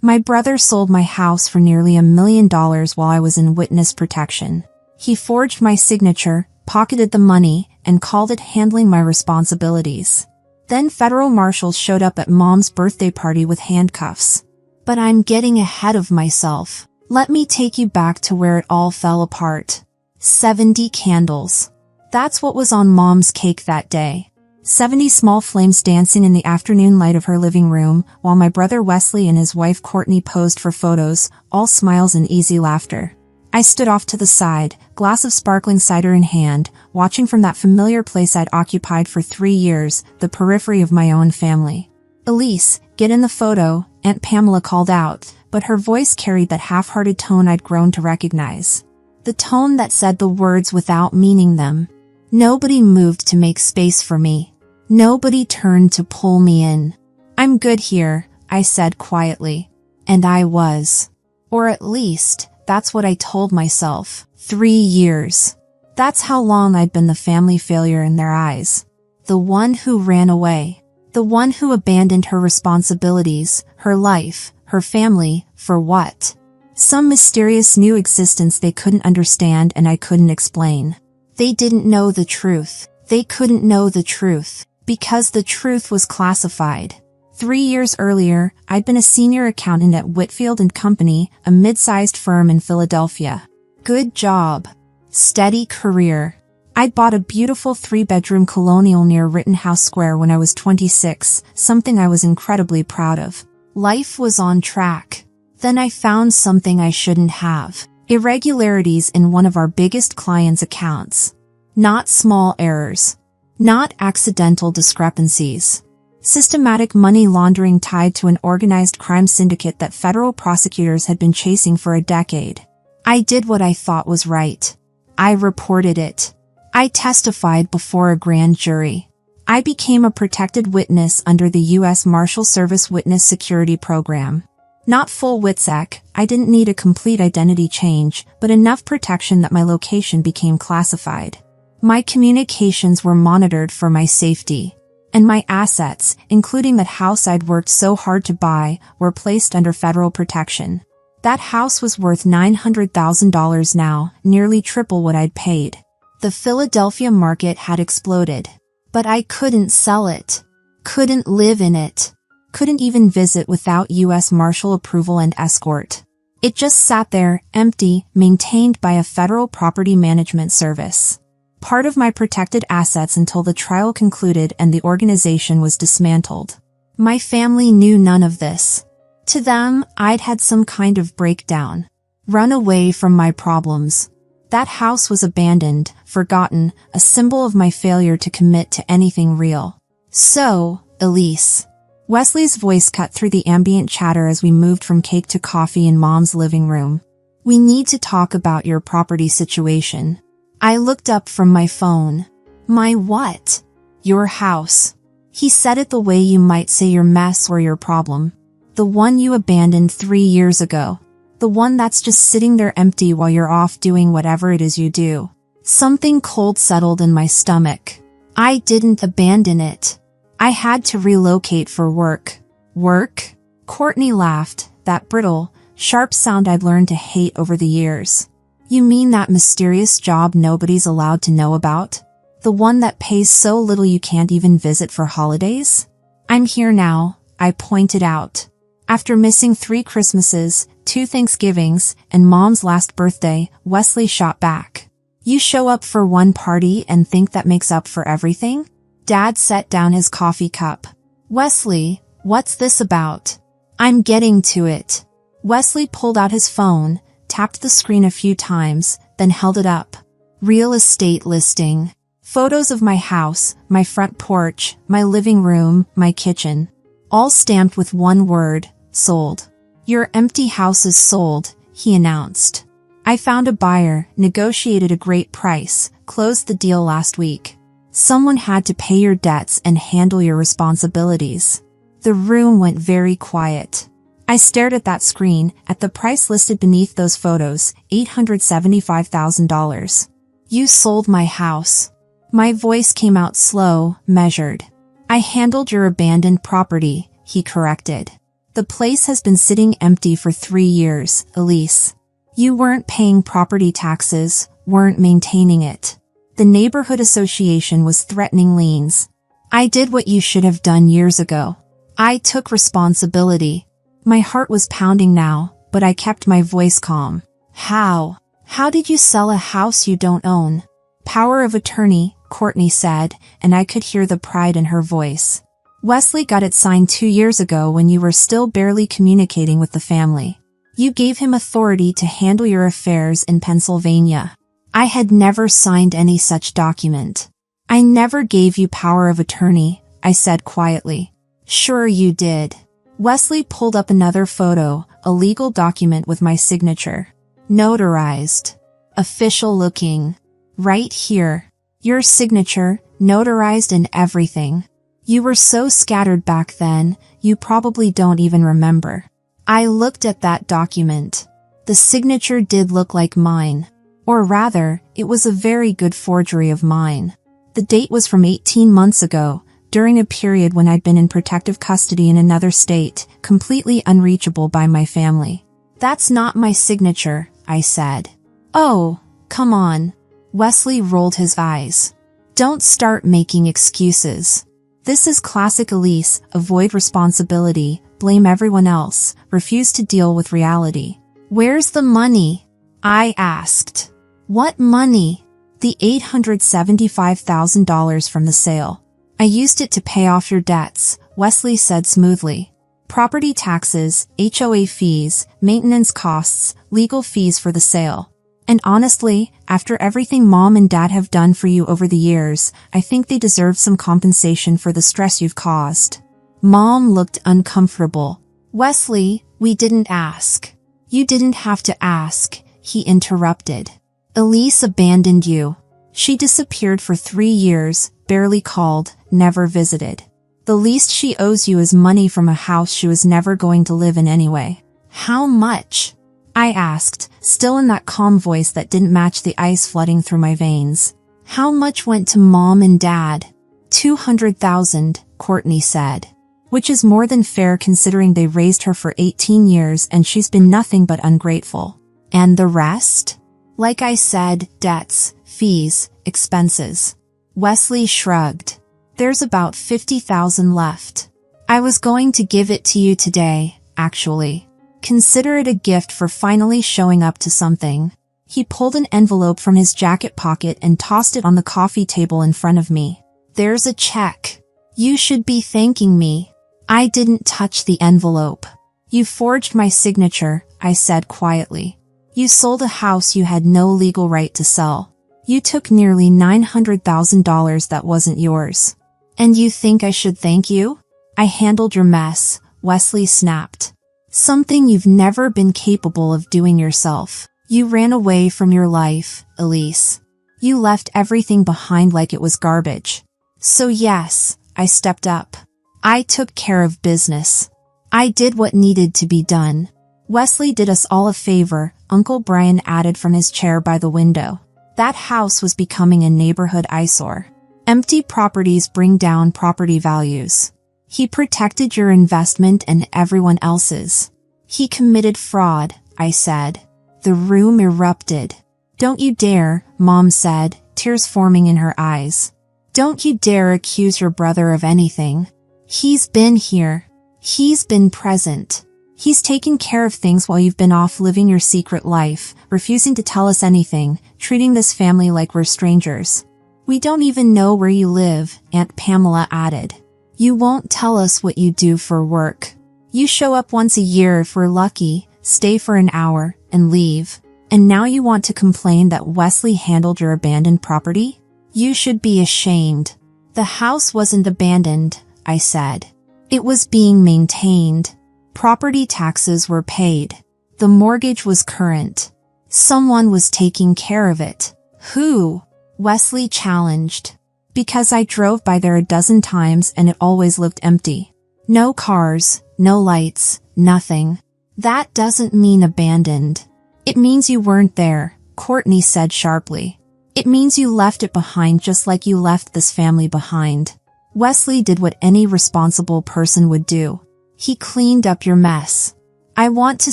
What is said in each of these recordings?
My brother sold my house for nearly $1 million while I was in witness protection. He forged my signature, pocketed the money, and called it handling my responsibilities. Then federal marshals showed up at Mom's birthday party with handcuffs. But I'm getting ahead of myself. Let me take you back to where it all fell apart. 70 candles. That's what was on Mom's cake that day. 70 small flames dancing in the afternoon light of her living room, while my brother Wesley and his wife Courtney posed for photos, all smiles and easy laughter. I stood off to the side, glass of sparkling cider in hand, watching from that familiar place I'd occupied for 3 years, the periphery of my own family. "Elise, get in the photo," Aunt Pamela called out, but her voice carried that half-hearted tone I'd grown to recognize. The tone that said the words without meaning them. Nobody moved to make space for me. Nobody turned to pull me in. "I'm good here," I said quietly. And I was. Or at least, that's what I told myself. 3 years. That's how long I'd been the family failure in their eyes. The one who ran away. The one who abandoned her responsibilities, her life, her family, for what? Some mysterious new existence they couldn't understand and I couldn't explain. They didn't know the truth. They couldn't know the truth. Because the truth was classified. 3 years earlier, I'd been a senior accountant at Whitfield & Company, a mid-sized firm in Philadelphia. Good job. Steady career. I'd bought a beautiful 3-bedroom colonial near Rittenhouse Square when I was 26, something I was incredibly proud of. Life was on track. Then I found something I shouldn't have. Irregularities in one of our biggest clients' accounts. Not small errors. Not accidental discrepancies. Systematic money laundering tied to an organized crime syndicate that federal prosecutors had been chasing for a decade. I did what I thought was right. I reported it. I testified before a grand jury. I became a protected witness under the U.S. Marshal Service Witness Security Program. Not full WITSEC, I didn't need a complete identity change, but enough protection that my location became classified. My communications were monitored for my safety. And my assets, including that house I'd worked so hard to buy, were placed under federal protection. That house was worth $900,000 now, nearly triple what I'd paid. The Philadelphia market had exploded. But I couldn't sell it. Couldn't live in it. Couldn't even visit without U.S. Marshal approval and escort. It just sat there, empty, maintained by a federal property management service. Part of my protected assets until the trial concluded and the organization was dismantled. My family knew none of this. To them, I'd had some kind of breakdown. Run away from my problems. That house was abandoned, forgotten, a symbol of my failure to commit to anything real. "So, Elise." Wesley's voice cut through the ambient chatter as we moved from cake to coffee in Mom's living room. "We need to talk about your property situation." I looked up from my phone. "My what?" "Your house." He said it the way you might say your mess or your problem. "The one you abandoned 3 years ago. The one that's just sitting there empty while you're off doing whatever it is you do." Something cold settled in my stomach. I didn't abandon it. I had to relocate for work. Work? Courtney laughed, that brittle, sharp sound I'd learned to hate over the years. "You mean that mysterious job nobody's allowed to know about? The one that pays so little you can't even visit for holidays?" "I'm here now," I pointed out. After missing 3 Christmases, 2 Thanksgivings, and Mom's last birthday, Wesley shot back. "You show up for one party and think that makes up for everything?" Dad set down his coffee cup. "Wesley, what's this about?" "I'm getting to it." Wesley pulled out his phone, tapped the screen a few times, then held it up. Real estate listing. Photos of my house, my front porch, my living room, my kitchen. All stamped with one word, sold. "Your empty house is sold," he announced. "I found a buyer, negotiated a great price, closed the deal last week. Someone had to pay your debts and handle your responsibilities." The room went very quiet. I stared at that screen, at the price listed beneath those photos, $875,000. "You sold my house." My voice came out slow, measured. "I handled your abandoned property," he corrected. The place has been sitting empty for 3 years, Elise. You weren't paying property taxes, weren't maintaining it. The neighborhood association was threatening liens. I did what you should have done years ago. I took responsibility. My heart was pounding now, but I kept my voice calm. How? How did you sell a house you don't own? Power of attorney, Courtney said, and I could hear the pride in her voice. Wesley got it signed 2 years ago when you were still barely communicating with the family. You gave him authority to handle your affairs in Pennsylvania. I had never signed any such document. I never gave you power of attorney, I said quietly. Sure you did. Wesley pulled up another photo, a legal document with my signature. Notarized. Official looking. Right here. Your signature, notarized and everything. You were so scattered back then, you probably don't even remember. I looked at that document. The signature did look like mine. Or rather, it was a very good forgery of mine. The date was from 18 months ago, during a period when I'd been in protective custody in another state, completely unreachable by my family. That's not my signature, I said. Oh, come on. Wesley rolled his eyes. Don't start making excuses. This is classic Elise, avoid responsibility, blame everyone else, refuse to deal with reality. Where's the money? I asked. What money? The $875,000 from the sale. I used it to pay off your debts, Wesley said smoothly. Property taxes, HOA fees, maintenance costs, legal fees for the sale. And honestly, after everything Mom and Dad have done for you over the years, I think they deserve some compensation for the stress you've caused. Mom looked uncomfortable. Wesley, we didn't ask. You didn't have to ask, he interrupted. Elise abandoned you. She disappeared for 3 years, barely called, never visited. The least she owes you is money from a house she was never going to live in anyway. How much? I asked, still in that calm voice that didn't match the ice flooding through my veins. How much went to Mom and Dad? $200,000, Courtney said. Which is more than fair considering they raised her for 18 years and she's been nothing but ungrateful. And the rest? Like I said, debts, fees, expenses. Wesley shrugged. There's about $50,000 left. I was going to give it to you today, actually. Consider it a gift for finally showing up to something. He pulled an envelope from his jacket pocket and tossed it on the coffee table in front of me. There's a check. You should be thanking me. I didn't touch the envelope. You forged my signature, I said quietly. You sold a house you had no legal right to sell. You took nearly $900,000 that wasn't yours. And you think I should thank you? I handled your mess, Wesley snapped. Something you've never been capable of doing yourself. You ran away from your life, Elise. You left everything behind like it was garbage. So yes, I stepped up. I took care of business. I did what needed to be done. Wesley did us all a favor, Uncle Brian added from his chair by the window. That house was becoming a neighborhood eyesore. Empty properties bring down property values. He protected your investment and everyone else's. He committed fraud, I said. The room erupted. Don't you dare, Mom said, tears forming in her eyes. Don't you dare accuse your brother of anything. He's been here. He's been present. He's taken care of things while you've been off living your secret life, refusing to tell us anything, treating this family like we're strangers. We don't even know where you live, Aunt Pamela added. You won't tell us what you do for work. You show up once a year if we're lucky, stay for an hour, and leave. And now you want to complain that Wesley handled your abandoned property? You should be ashamed. The house wasn't abandoned, I said. It was being maintained. Property taxes were paid. The mortgage was current. Someone was taking care of it. Who? Wesley challenged. Because I drove by there a dozen times and it always looked empty. No cars, no lights, nothing. That doesn't mean abandoned. It means you weren't there, Courtney said sharply. It means you left it behind just like you left this family behind. Wesley did what any responsible person would do. He cleaned up your mess. I want to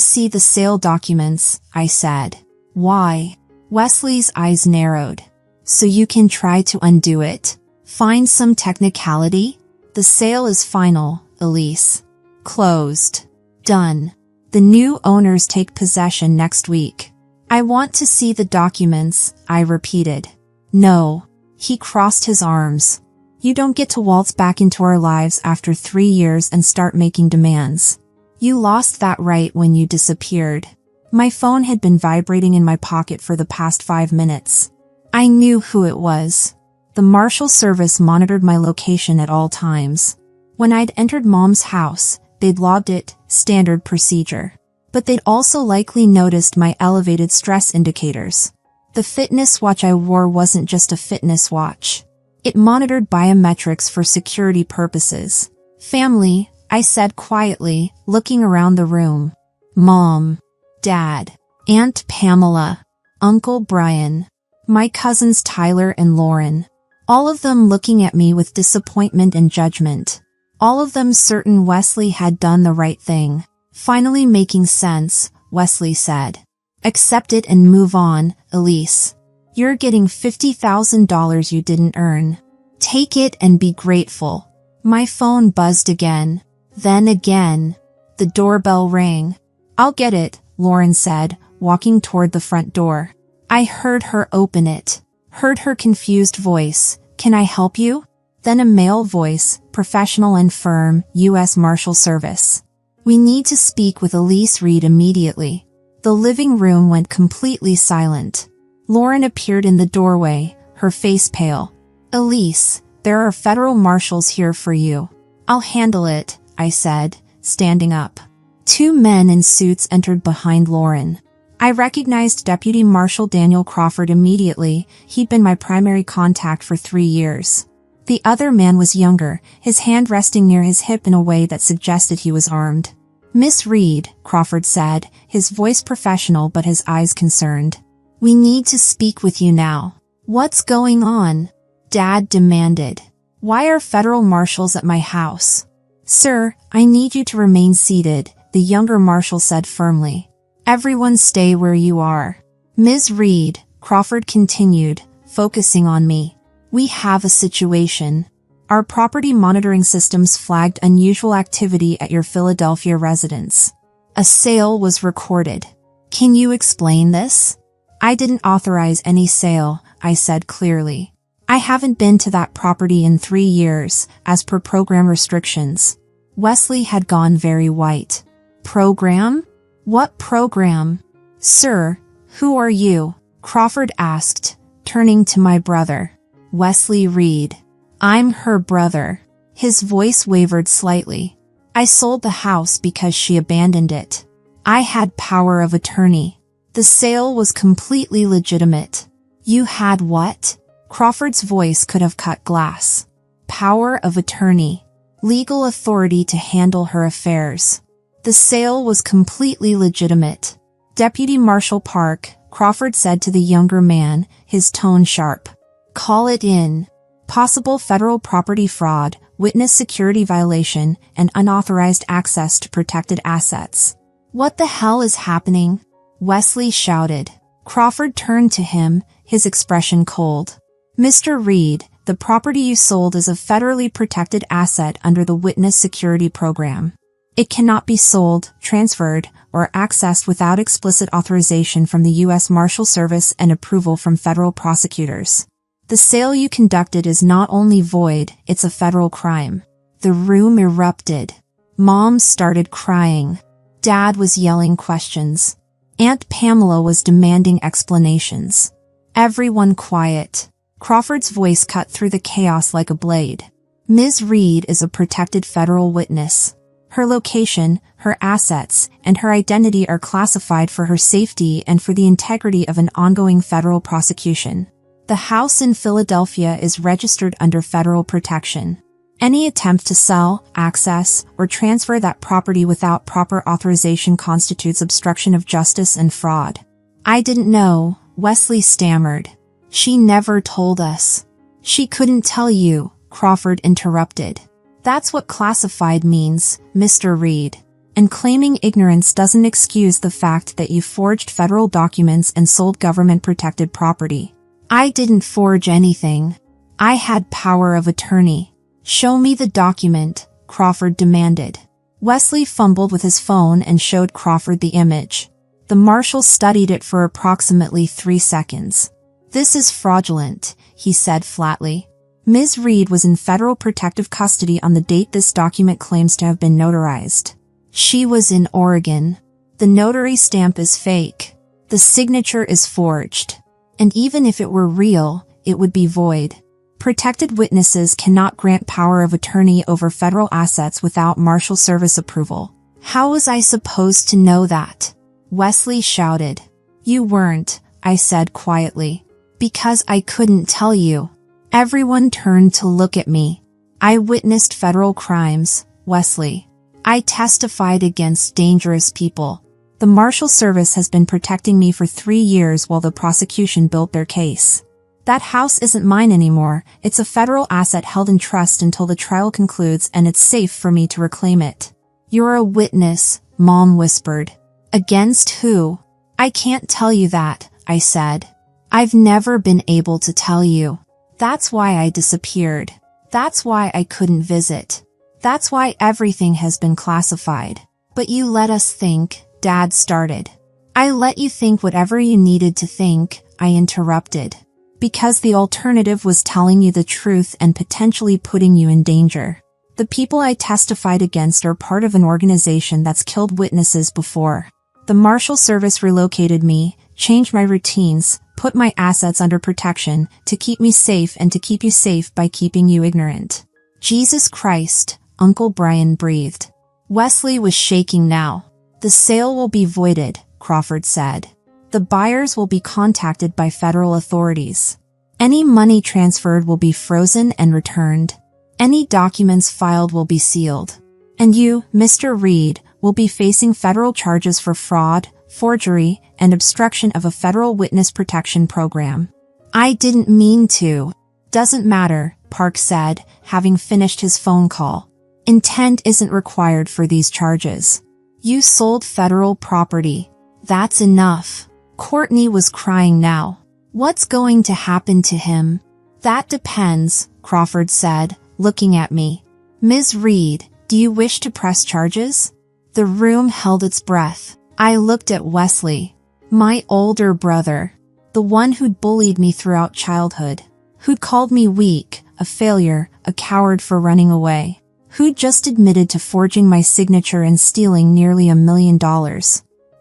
see the sale documents, I said. Why? Wesley's eyes narrowed. So you can try to undo it. Find some technicality? The sale is final, Elise. Closed. Done. The new owners take possession next week. I want to see the documents, I repeated. No. He crossed his arms. You don't get to waltz back into our lives after 3 years and start making demands. You lost that right when you disappeared. My phone had been vibrating in my pocket for the past 5 minutes. I knew who it was. The Marshal Service monitored my location at all times. When I'd entered Mom's house, they'd logged it, standard procedure. But they'd also likely noticed my elevated stress indicators. The fitness watch I wore wasn't just a fitness watch. It monitored biometrics for security purposes. Family, I said quietly, looking around the room. Mom, Dad, Aunt Pamela, Uncle Brian, my cousins Tyler and Lauren. All of them looking at me with disappointment and judgment. All of them certain Wesley had done the right thing. Finally making sense, Wesley said. Accept it and move on, Elise. You're getting $50,000 you didn't earn. Take it and be grateful. My phone buzzed again. Then again. The doorbell rang. I'll get it, Lauren said, walking toward the front door. I heard her open it. Heard her confused voice. Can I help you? Then a male voice, professional and firm, U.S. Marshal Service. We need to speak with Elise Reed immediately. The living room went completely silent. Lauren appeared in the doorway, her face pale. Elise, there are federal marshals here for you. I'll handle it, I said, standing up. 2 men in suits entered behind Lauren. I recognized Deputy Marshal Daniel Crawford immediately. He'd been my primary contact for 3 years. The other man was younger, his hand resting near his hip in a way that suggested he was armed. Miss Reed, Crawford said, his voice professional but his eyes concerned. We need to speak with you now. What's going on? Dad demanded. Why are federal marshals at my house? Sir, I need you to remain seated, the younger marshal said firmly. Everyone stay where you are. Ms. Reed, Crawford continued, focusing on me. We have a situation. Our property monitoring systems flagged unusual activity at your Philadelphia residence. A sale was recorded. Can you explain this? I didn't authorize any sale, I said clearly. I haven't been to that property in 3 years, as per program restrictions. Wesley had gone very white. Program? What program? Sir, who are you? Crawford asked, turning to my brother. Wesley Reed. I'm her brother. His voice wavered slightly. I sold the house because she abandoned it. I had power of attorney. The sale was completely legitimate. You had what? Crawford's voice could have cut glass. Power of attorney. Legal authority to handle her affairs. The sale was completely legitimate. Deputy Marshal Park, Crawford said to the younger man, his tone sharp. Call it in. Possible federal property fraud, witness security violation, and unauthorized access to protected assets. What the hell is happening? Wesley shouted. Crawford turned to him, his expression cold. Mr. Reed, the property you sold is a federally protected asset under the Witness Security Program. It cannot be sold, transferred, or accessed without explicit authorization from the U.S. Marshal Service and approval from federal prosecutors. The sale you conducted is not only void, it's a federal crime. The room erupted. Mom started crying. Dad was yelling questions. Aunt Pamela was demanding explanations. Everyone quiet. Crawford's voice cut through the chaos like a blade. Ms. Reed is a protected federal witness. Her location, her assets, and her identity are classified for her safety and for the integrity of an ongoing federal prosecution. The house in Philadelphia is registered under federal protection. Any attempt to sell, access, or transfer that property without proper authorization constitutes obstruction of justice and fraud. I didn't know, Wesley stammered. She never told us. She couldn't tell you, Crawford interrupted. That's what classified means, Mr. Reed. And claiming ignorance doesn't excuse the fact that you forged federal documents and sold government-protected property. I didn't forge anything. I had power of attorney. Show me the document, Crawford demanded. Wesley fumbled with his phone and showed Crawford the image. The marshal studied it for approximately 3 seconds. This is fraudulent, he said flatly. Ms. Reed was in federal protective custody on the date this document claims to have been notarized. She was in Oregon. The notary stamp is fake. The signature is forged. And even if it were real, it would be void. Protected witnesses cannot grant power of attorney over federal assets without Marshal Service approval. How was I supposed to know that? Wesley shouted. You weren't, I said quietly. Because I couldn't tell you. Everyone turned to look at me. I witnessed federal crimes, Wesley. I testified against dangerous people. The Marshal Service has been protecting me for 3 years while the prosecution built their case. That house isn't mine anymore. It's a federal asset held in trust until the trial concludes, and it's safe for me to reclaim it. You're a witness, Mom whispered. Against who? I can't tell you that, I said. I've never been able to tell you. That's why I disappeared. That's why I couldn't visit. That's why everything has been classified. But you let us think, Dad started. I let you think whatever you needed to think, I interrupted. Because the alternative was telling you the truth and potentially putting you in danger. The people I testified against are part of an organization that's killed witnesses before. The Marshal Service relocated me, changed my routines, put my assets under protection, to keep me safe and to keep you safe by keeping you ignorant. Jesus Christ, Uncle Brian breathed. Wesley was shaking now. The sale will be voided, Crawford said. The buyers will be contacted by federal authorities. Any money transferred will be frozen and returned. Any documents filed will be sealed. And you, Mr. Reed, will be facing federal charges for fraud, forgery, and obstruction of a federal witness protection program. I didn't mean to. Doesn't matter, Park said, having finished his phone call. Intent isn't required for these charges. You sold federal property. That's enough. Courtney was crying now. What's going to happen to him? That depends, Crawford said, looking at me. Ms. Reed, do you wish to press charges? The room held its breath. I looked at Wesley. My older brother. The one who'd bullied me throughout childhood. Who'd called me weak, a failure, a coward for running away. Who'd just admitted to forging my signature and stealing nearly $1 million.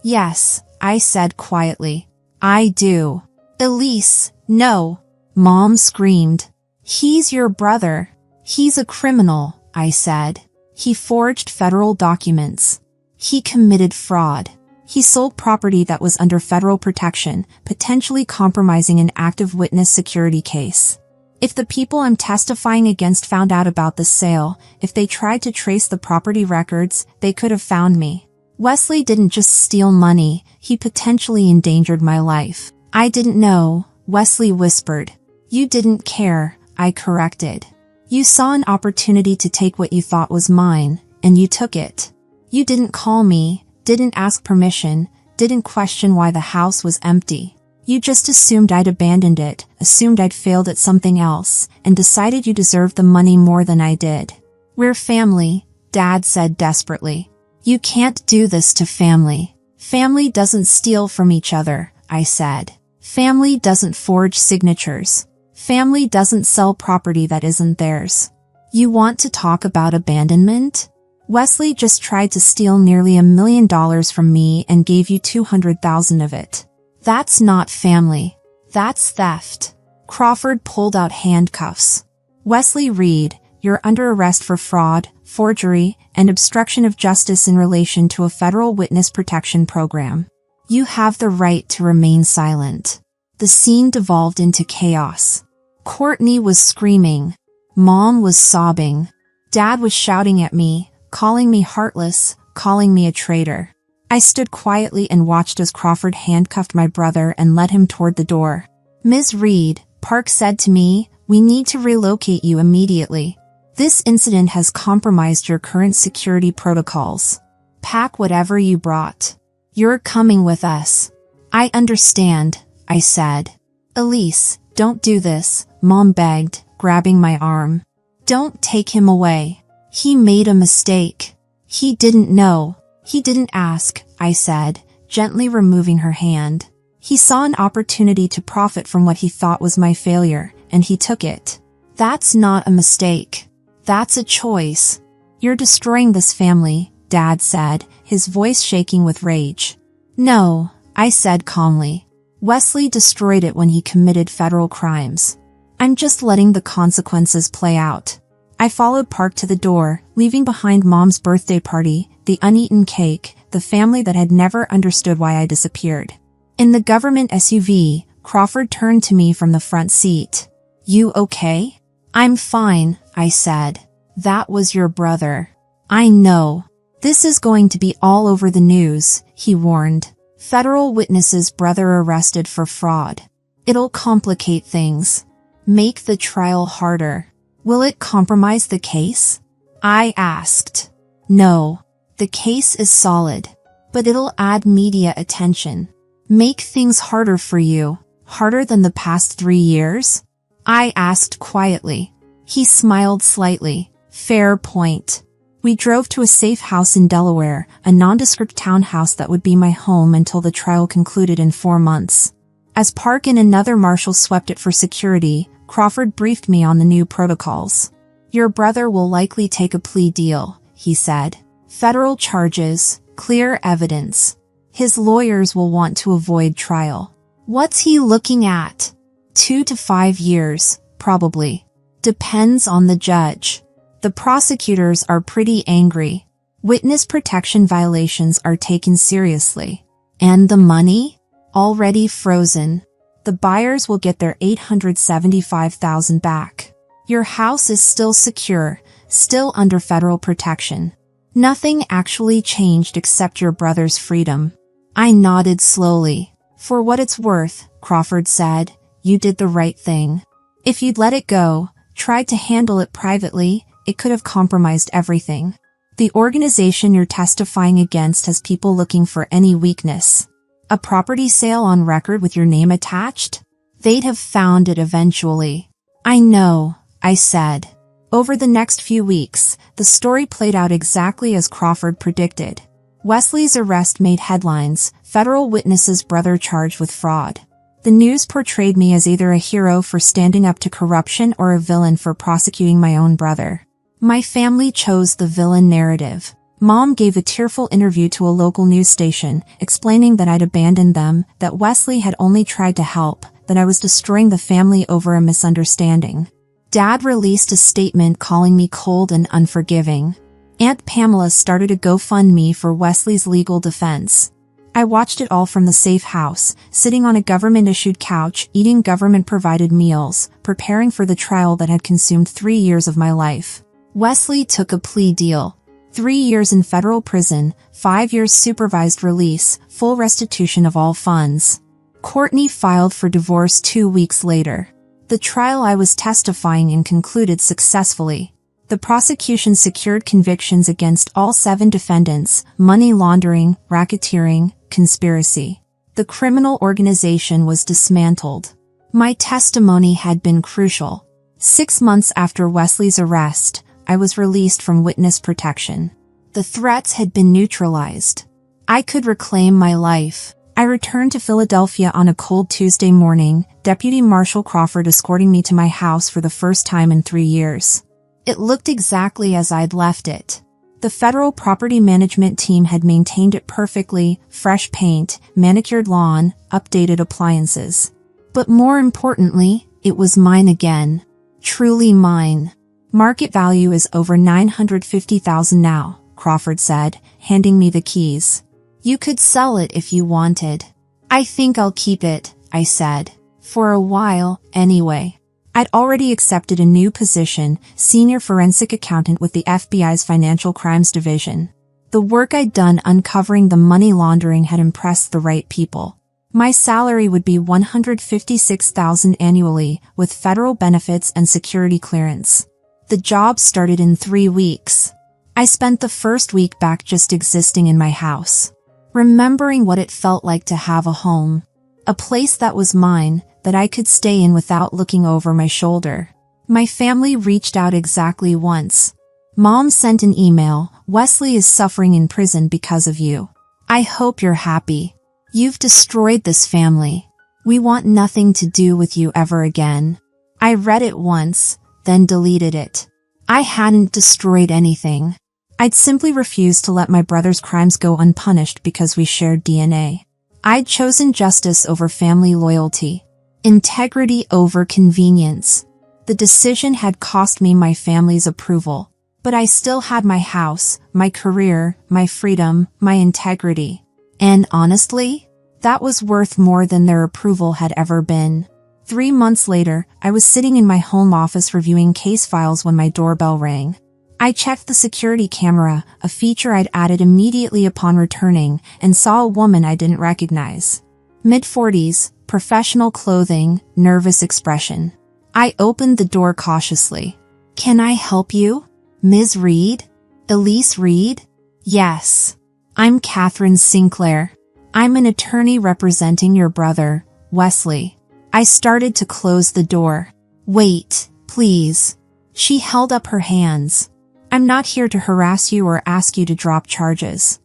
Yes, I said quietly. I do. Elise, no. Mom screamed. He's your brother. He's a criminal, I said. He forged federal documents. He committed fraud. He sold property that was under federal protection, potentially compromising an active witness security case. If the people I'm testifying against found out about the sale, if they tried to trace the property records, they could have found me. Wesley didn't just steal money, he potentially endangered my life. I didn't know, Wesley whispered. You didn't care, I corrected. You saw an opportunity to take what you thought was mine, and you took it. You didn't call me, didn't ask permission, didn't question why the house was empty. You just assumed I'd abandoned it, assumed I'd failed at something else, and decided you deserved the money more than I did. We're family, Dad said desperately. You can't do this to family. Family doesn't steal from each other, I said. Family doesn't forge signatures. Family doesn't sell property that isn't theirs. You want to talk about abandonment? Wesley just tried to steal nearly $1 million from me and gave you $200,000 of it. That's not family. That's theft. Crawford pulled out handcuffs. Wesley Reed, you're under arrest for fraud, forgery, and obstruction of justice in relation to a federal witness protection program. You have the right to remain silent. The scene devolved into chaos. Courtney was screaming. Mom was sobbing. Dad was shouting at me, calling me heartless, calling me a traitor. I stood quietly and watched as Crawford handcuffed my brother and led him toward the door. Ms. Reed, Park said to me, we need to relocate you immediately. This incident has compromised your current security protocols. Pack whatever you brought. You're coming with us. I understand, I said. Elise, don't do this, Mom begged, grabbing my arm. Don't take him away. He made a mistake. He didn't know. He didn't ask, I said, gently removing her hand. He saw an opportunity to profit from what he thought was my failure, and he took it. That's not a mistake. That's a choice. You're destroying this family, Dad said, his voice shaking with rage. No, I said calmly. Wesley destroyed it when he committed federal crimes. I'm just letting the consequences play out. I followed Park to the door, leaving behind Mom's birthday party, the uneaten cake, the family that had never understood why I disappeared. In the government SUV, Crawford turned to me from the front seat. You okay? I'm fine, I said. That was your brother. I know. This is going to be all over the news, he warned. Federal witnesses' brother arrested for fraud. It'll complicate things. Make the trial harder. Will it compromise the case? I asked. No. The case is solid. But it'll add media attention. Make things harder for you. Harder than the past 3 years? I asked quietly. He smiled slightly. Fair point. We drove to a safe house in Delaware, a nondescript townhouse that would be my home until the trial concluded in 4 months. As Park and another marshal swept it for security, Crawford briefed me on the new protocols. Your brother will likely take a plea deal, he said. Federal charges, clear evidence. His lawyers will want to avoid trial. What's he looking at? 2 to 5 years, probably. Depends on the judge. The prosecutors are pretty angry. Witness protection violations are taken seriously. And the money? Already frozen. The buyers will get their $875,000 back. Your house is still secure, still under federal protection. Nothing actually changed except your brother's freedom. I nodded slowly. For what it's worth, Crawford said, you did the right thing. If you'd let it go, tried to handle it privately, it could have compromised everything. The organization you're testifying against has people looking for any weakness. A property sale on record with your name attached? They'd have found it eventually. I know, I said. Over the next few weeks, the story played out exactly as Crawford predicted. Wesley's arrest made headlines, federal witnesses' brother charged with fraud. The news portrayed me as either a hero for standing up to corruption or a villain for prosecuting my own brother. My family chose the villain narrative. Mom gave a tearful interview to a local news station, explaining that I'd abandoned them, that Wesley had only tried to help, that I was destroying the family over a misunderstanding. Dad released a statement calling me cold and unforgiving. Aunt Pamela started a GoFundMe for Wesley's legal defense. I watched it all from the safe house, sitting on a government-issued couch, eating government-provided meals, preparing for the trial that had consumed 3 years of my life. Wesley took a plea deal. 3 years in federal prison, 5 years supervised release, full restitution of all funds. Courtney filed for divorce 2 weeks later. The trial I was testifying in concluded successfully. The prosecution secured convictions against all 7 defendants: money laundering, racketeering, conspiracy. The criminal organization was dismantled. My testimony had been crucial. 6 months after Wesley's arrest, I was released from witness protection. The threats had been neutralized. I could reclaim my life. I returned to Philadelphia on a cold Tuesday morning, Deputy Marshal Crawford escorting me to my house for the first time in 3 years. It looked exactly as I'd left it. The federal property management team had maintained it perfectly: fresh paint, manicured lawn, updated appliances. But more importantly, it was mine again. Truly mine. Market value is over $950,000 now, Crawford said, handing me the keys. You could sell it if you wanted. I think I'll keep it, I said. For a while, anyway. I'd already accepted a new position, senior forensic accountant with the FBI's Financial Crimes Division. The work I'd done uncovering the money laundering had impressed the right people. My salary would be $156,000 annually, with federal benefits and security clearance. The job started in 3 weeks. I spent the first week back just existing in my house, remembering what it felt like to have a home, a place that was mine, that I could stay in without looking over my shoulder. My family reached out exactly once. Mom sent an email, "Wesley is suffering in prison because of you. I hope you're happy. You've destroyed this family. We want nothing to do with you ever again." I read it once, then deleted it. I hadn't destroyed anything. I'd simply refused to let my brother's crimes go unpunished because we shared DNA. I'd chosen justice over family loyalty, integrity over convenience. The decision had cost me my family's approval, but I still had my house, my career, my freedom, my integrity. And honestly, that was worth more than their approval had ever been. 3 months later, I was sitting in my home office reviewing case files when my doorbell rang. I checked the security camera, a feature I'd added immediately upon returning, and saw a woman I didn't recognize. Mid-40s, professional clothing, nervous expression. I opened the door cautiously. "Can I help you? Ms. Reed? Elise Reed?" "Yes. I'm Catherine Sinclair. I'm an attorney representing your brother, Wesley." I started to close the door. "Wait, please." She held up her hands. "I'm not here to harass you or ask you to drop charges.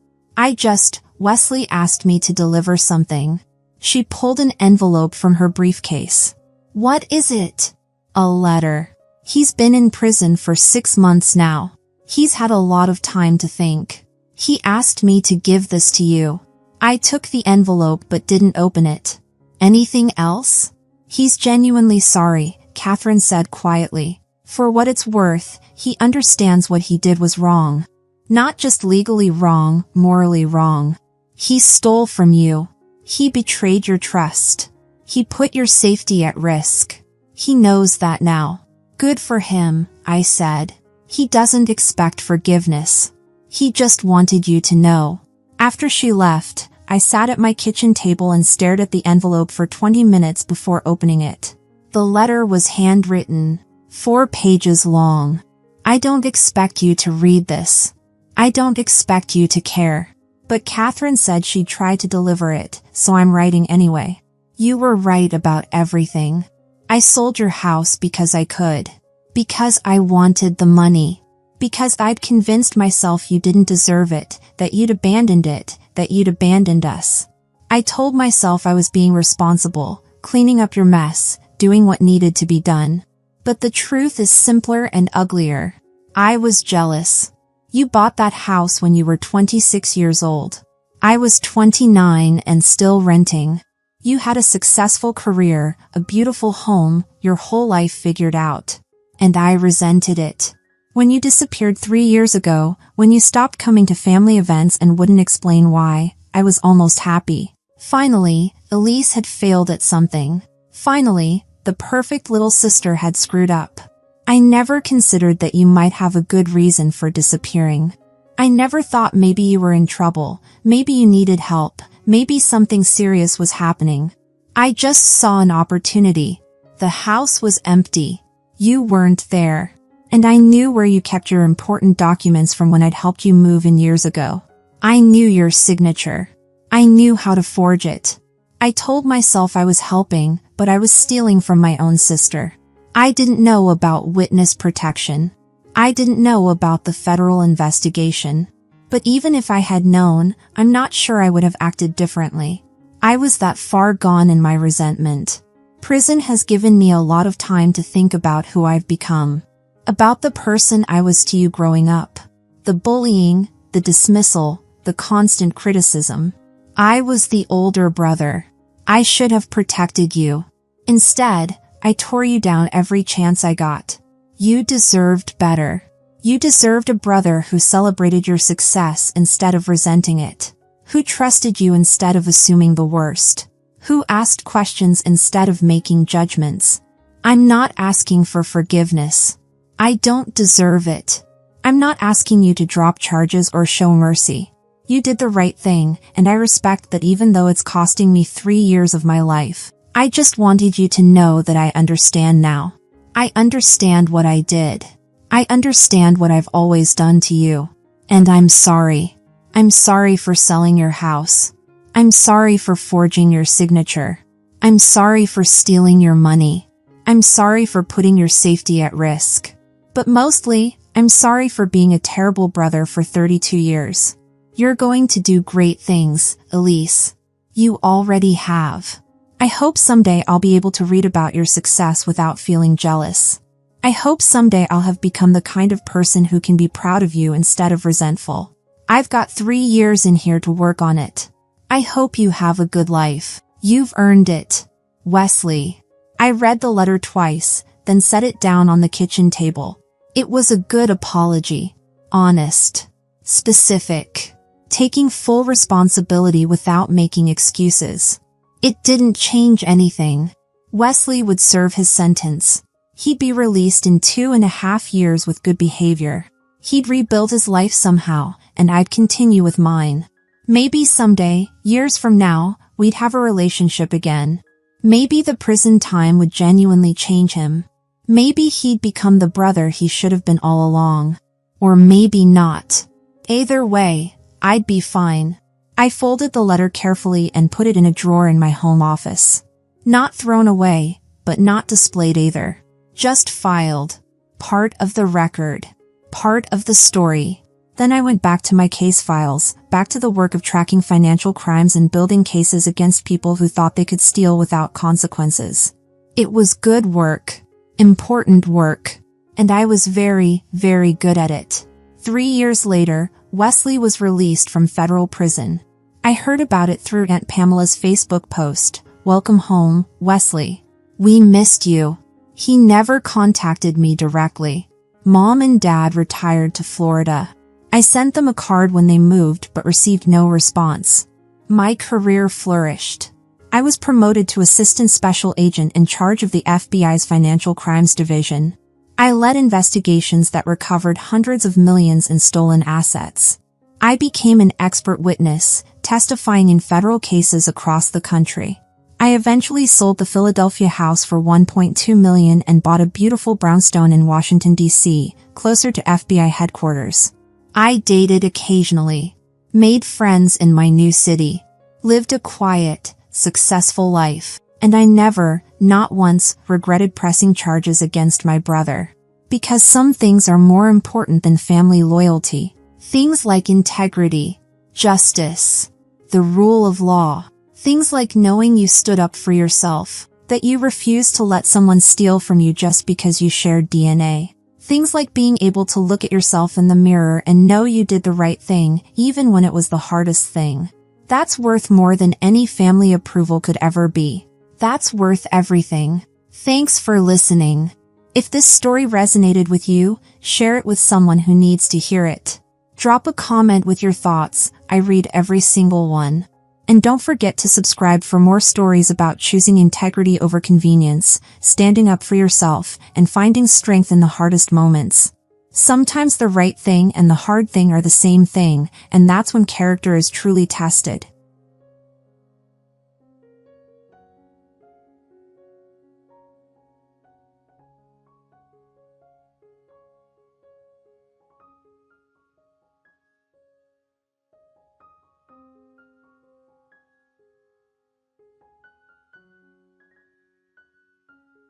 Wesley asked me to deliver something." She pulled an envelope from her briefcase. "What is it?" "A letter. He's been in prison for 6 months now. He's had a lot of time to think. He asked me to give this to you." I took the envelope but didn't open it. "Anything else?" "He's genuinely sorry," Catherine said quietly. "For what it's worth, he understands what he did was wrong. Not just legally wrong, morally wrong. He stole from you. He betrayed your trust. He put your safety at risk. He knows that now." "Good for him," I said. "He doesn't expect forgiveness. He just wanted you to know." After she left, I sat at my kitchen table and stared at the envelope for 20 minutes before opening it. The letter was handwritten, 4 pages long. "I don't expect you to read this. I don't expect you to care. But Catherine said she'd try to deliver it, so I'm writing anyway. You were right about everything. I sold your house because I could. Because I wanted the money. Because I'd convinced myself you didn't deserve it, that you'd abandoned it, that you'd abandoned us. I told myself I was being responsible, cleaning up your mess, doing what needed to be done. But the truth is simpler and uglier. I was jealous. You bought that house when you were 26 years old. I was 29 and still renting. You had a successful career, a beautiful home, your whole life figured out. And I resented it. When you disappeared 3 years ago, when you stopped coming to family events and wouldn't explain why, I was almost happy. Finally, Elise had failed at something. Finally, the perfect little sister had screwed up. I never considered that you might have a good reason for disappearing. I never thought maybe you were in trouble, maybe you needed help, maybe something serious was happening. I just saw an opportunity. The house was empty. You weren't there. And I knew where you kept your important documents from when I'd helped you move in years ago. I knew your signature. I knew how to forge it. I told myself I was helping, but I was stealing from my own sister. I didn't know about witness protection. I didn't know about the federal investigation. But even if I had known, I'm not sure I would have acted differently. I was that far gone in my resentment. Prison has given me a lot of time to think about who I've become. About the person I was to you growing up. The bullying, the dismissal, the constant criticism. I was the older brother. I should have protected you. Instead, I tore you down every chance I got. You deserved better. You deserved a brother who celebrated your success instead of resenting it. Who trusted you instead of assuming the worst. Who asked questions instead of making judgments. I'm not asking for forgiveness. I don't deserve it. I'm not asking you to drop charges or show mercy. You did the right thing, and I respect that even though it's costing me 3 years of my life. I just wanted you to know that I understand now. I understand what I did. I understand what I've always done to you. And I'm sorry. I'm sorry for selling your house. I'm sorry for forging your signature. I'm sorry for stealing your money. I'm sorry for putting your safety at risk. But mostly, I'm sorry for being a terrible brother for 32 years. You're going to do great things, Elise. You already have. I hope someday I'll be able to read about your success without feeling jealous. I hope someday I'll have become the kind of person who can be proud of you instead of resentful. I've got 3 years in here to work on it. I hope you have a good life. You've earned it. Wesley. I read the letter twice, then set it down on the kitchen table. It was a good apology. Honest. Specific. Taking full responsibility without making excuses. It didn't change anything. Wesley would serve his sentence. He'd be released in 2.5 years with good behavior. He'd rebuild his life somehow, and I'd continue with mine. Maybe someday, years from now, we'd have a relationship again. Maybe the prison time would genuinely change him. Maybe he'd become the brother he should have been all along. Or maybe not. Either way, I'd be fine. I folded the letter carefully and put it in a drawer in my home office. Not thrown away, but not displayed either. Just filed. Part of the record. Part of the story. Then I went back to my case files, back to the work of tracking financial crimes and building cases against people who thought they could steal without consequences. It was good work. Important work. And I was very, very good at it. 3 years later, Wesley was released from federal prison. I heard about it through Aunt Pamela's Facebook post, "Welcome home, Wesley. We missed you." He never contacted me directly. Mom and Dad retired to Florida. I sent them a card when they moved but received no response. My career flourished. I was promoted to Assistant Special Agent in charge of the FBI's Financial Crimes Division. I led investigations that recovered hundreds of millions in stolen assets. I became an expert witness, testifying in federal cases across the country. I eventually sold the Philadelphia house for $1.2 million and bought a beautiful brownstone in Washington, D.C., closer to FBI headquarters. I dated occasionally, made friends in my new city, lived a quiet, successful life, and I never, not once, regretted pressing charges against my brother. Because some things are more important than family loyalty. Things like integrity, justice, the rule of law. Things like knowing you stood up for yourself, that you refused to let someone steal from you just because you shared DNA. Things like being able to look at yourself in the mirror and know you did the right thing, even when it was the hardest thing. That's worth more than any family approval could ever be. That's worth everything. Thanks for listening. If this story resonated with you, share it with someone who needs to hear it. Drop a comment with your thoughts. I read every single one. And don't forget to subscribe for more stories about choosing integrity over convenience, standing up for yourself, and finding strength in the hardest moments. Sometimes the right thing and the hard thing are the same thing, and that's when character is truly tested.